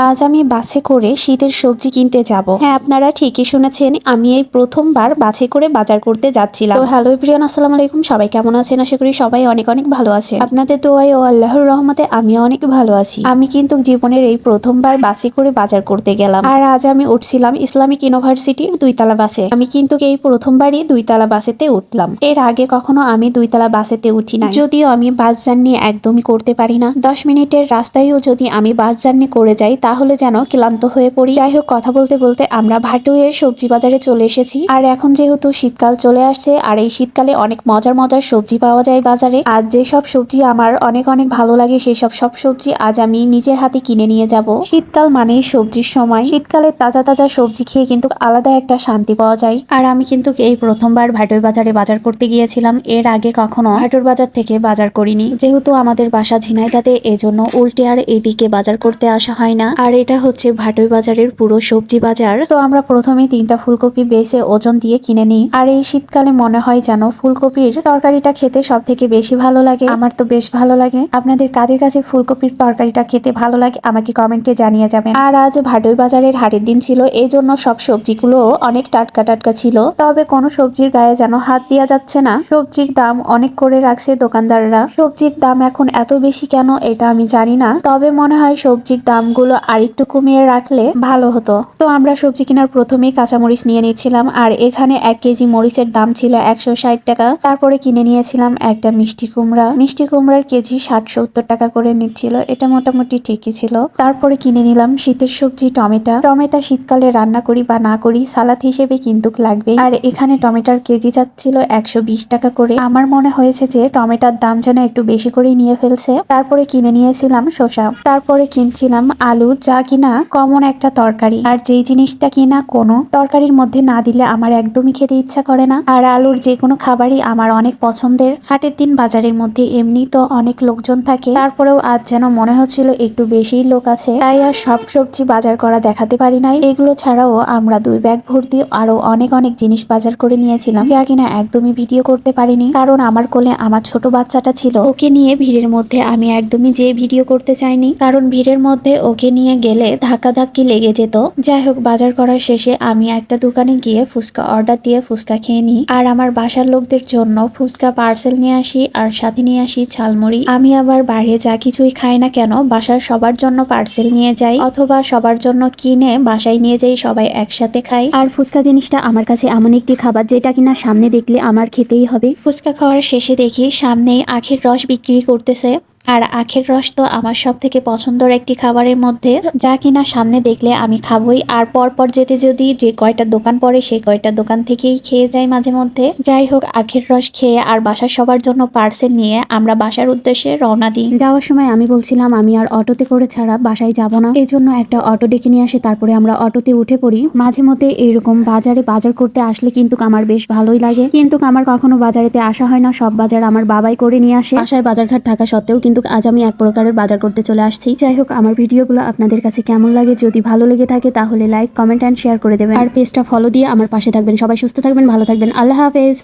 আজ আমি বাসে করে শীতের সবজি কিনতে যাব। হ্যাঁ, আপনারা ঠিকই শুনেছেন, আমি এই প্রথমবার বাসে করে বাজার করতে যাচ্ছিলাম। তো হ্যালো এভরিওয়ান, আসসালামু আলাইকুম। সবাই কেমন আছেন? আশা করি সবাই অনেক অনেক ভালো আছে। আপনাদের দোয়ায় ও আল্লাহর রহমতে আমি অনেক ভালো আছি। আমি কিন্তু জীবনের এই প্রথমবার বাসে করে বাজার করতে গেলাম। আর আজ আমি উঠছিলাম ইসলামিক ইউনিভার্সিটির 2 তলা বাসে। আমি কিন্তু এই প্রথমবারই 2 তলা বাসেতে উঠলাম। এর আগে কখনো আমি 2 তলা বাসেতে উঠি না। যদিও আমি বাস জার্নি একদমই করতে পারি না। 10 মিনিটের রাস্তায়ও যদি আমি বাস জার্নি করে যাই তাহলে যেন ক্লান্ত হয়ে পড়ি। যাই হোক, কথা বলতে বলতে আমরা ভাটুয়ের সবজি বাজারে চলে এসেছি। আর এখন যেহেতু শীতকাল চলে আসছে, আর এই শীতকালে অনেক মজার মজার সবজি পাওয়া যায় বাজারে। আর যেসব সবজি আমার অনেক অনেক ভালো লাগে সেই সব সবজি আজ আমি নিজের হাতে কিনে নিয়ে যাব। শীতকাল মানেই সবজির সময়। শীতকালে তাজা তাজা সবজি খেয়ে কিন্তু আলাদা একটা শান্তি পাওয়া যায়। আর আমি কিন্তু এই প্রথমবার ভাটুর বাজারে বাজার করতে গিয়েছিলাম। এর আগে কখনো ভাটুর বাজার থেকে বাজার করিনি। যেহেতু আমাদের বাসা ঝিনাইদহে, এজন্য উল্টে আর এদিকে বাজার করতে আসা হয় না। আর এটা হচ্ছে ভাটুই বাজারের পুরো সবজি বাজার। তো আমরা প্রথমে 3টা ফুলকপি বেছে ওজন দিয়ে কিনে নিই। আর এই শীতকালে মনে হয় যেন ফুলকপির তরকারিটা খেতে সব থেকে বেশি ভালো লাগে। আমার তো বেশ ভালো লাগে। আপনাদের কাদের কাছে ফুলকপির তরকারিটা খেতে ভালো লাগে আমাকে কমেন্টে জানিয়ে যাবেন। আর আজ ভাটুই বাজারের হাটের দিন ছিল, এই জন্য সব সবজিগুলো অনেক টাটকা টাটকা ছিল। তবে কোনো সবজির গায়ে যেন হাত দেওয়া যাচ্ছে না। সবজির দাম অনেক করে রাখছে দোকানদাররা। সবজির দাম এখন এত বেশি কেন এটা আমি জানি না, তবে মনে হয় সবজির দামগুলো আরেকটু কমিয়ে রাখলে ভালো হতো। তো আমরা সবজি কেনার প্রথমেই কাঁচামরিচ নিয়ে নিচ্ছিলাম। আর এখানে 1 কেজি মরিচের দাম ছিল 160 টাকা। তারপরে কিনে নিয়েছিলাম একটা মিষ্টি কুমড়া। মিষ্টি কুমড়ার কেজি 60-70 টাকা করে নিচ্ছিল। এটা মোটামুটি ঠিকই ছিল। তারপরে কিনে নিলাম শীতের সবজি টমেটো। টমেটো শীতকালে রান্না করি বা না করি সালাদ হিসেবে কিন্তু লাগবে। আর এখানে টমেটোর কেজি যাচ্ছিল 120 টাকা করে। আমার মনে হয়েছে যে টমেটোর দাম যেন একটু বেশি করে নিয়ে ফেলছে। তারপরে কিনে নিয়েছিলাম শসা। তারপরে কিনছিলাম আলু, যা কিনা কমন একটা তরকারি। আর যেই জিনিসটা কিনা কোনো তরকারির মধ্যে না দিলে আমার একদমই খেতে ইচ্ছা করে না। আর আলুর যে কোনো খাবারই আমার অনেক পছন্দের। হাটের দিন বাজারের মধ্যে এমনি তো অনেক লোকজন থাকে, তারপরেও আজ যেন মনে হচ্ছিল একটু বেশি লোক আছে, তাই আর সব সবজি বাজার করা দেখাতে পারি নাই। এগুলো ছাড়াও আমরা 2 ব্যাগ ভর্তি আরো অনেক অনেক জিনিস বাজার করে নিয়েছিলাম, যা কিনা একদমই ভিডিও করতে পারিনি, কারণ আমার কোলে আমার ছোট বাচ্চাটা ছিল। ওকে নিয়ে ভিড়ের মধ্যে আমি একদমই যে ভিডিও করতে চাইনি, কারণ ভিড়ের মধ্যে ওকে নিয়ে গেলে ধাক্কাধাক্কি লেগে যেত। যাই হোক, বাজার করার শেষে আমি একটা দোকানে গিয়ে ফুচকা অর্ডার দিয়ে ফুচকা খেয়ে নিই। আর আমার বাসার লোকদের জন্য ফুচকা পার্সেল নিয়ে আসি, আর সাথে নিয়ে আসি ঝালমুড়ি। আমি আবার বাইরে যা কিছুই খাই না কেন বাসার সবার জন্য পার্সেল নিয়ে যাই, অথবা সবার জন্য কিনে বাসায় নিয়ে যাই, সবাই একসাথে খাই। আর ফুচকা জিনিসটা আমার কাছে এমন একটি খাবার যেটা কিনা সামনে দেখলে আমার খেতেই হবে। ফুচকা খাওয়ার শেষে দেখি সামনেই আখের রস বিক্রি করতেছে। আর আখের রস তো আমার সব থেকে পছন্দের একটি খাবারের মধ্যে, যা কিনা সামনে দেখলে আমি খাবই। আর পরপর যেতে যদি যে কয়টা দোকান পড়ে সেই কয়টা দোকান থেকেই খেয়ে যাই মাঝে মধ্যে। যাই হোক, আখের রস খেয়ে আর বাসার সবার জন্য পার্সেল নিয়ে আমরা বাসার উদ্দেশ্যে রওনা দিই। যাওয়ার সময় আমি বলছিলাম আমি আর অটোতে করে ছাড়া বাসায় যাব না, এই জন্য একটা অটো ডেকে নিয়ে আসে। তারপরে আমরা অটোতে উঠে পড়ি। মাঝে মধ্যে এরকম বাজারে বাজার করতে আসলে কিন্তু আমার বেশ ভালোই লাগে, কিন্তু আমার কখনো বাজারেতে আসা হয় না। সব বাজার আমার বাবাই করে নিয়ে আসে। বাসায় বাজারঘাট থাকা সত্ত্বেও কিন্তু আজ আমি এক প্রকারের বাজার করতে চলে আসছি। যাই হোক, আমার ভিডিওগুলো আপনাদের কাছে কেমন লাগে, যদি ভালো লেগে থাকে তাহলে লাইক, কমেন্ট এন্ড শেয়ার করে দেবেন। আর পেজটা ফলো দিয়ে আমার পাশে থাকবেন। সবাই সুস্থ থাকবেন, ভালো থাকবেন। আল্লাহ হাফেজ।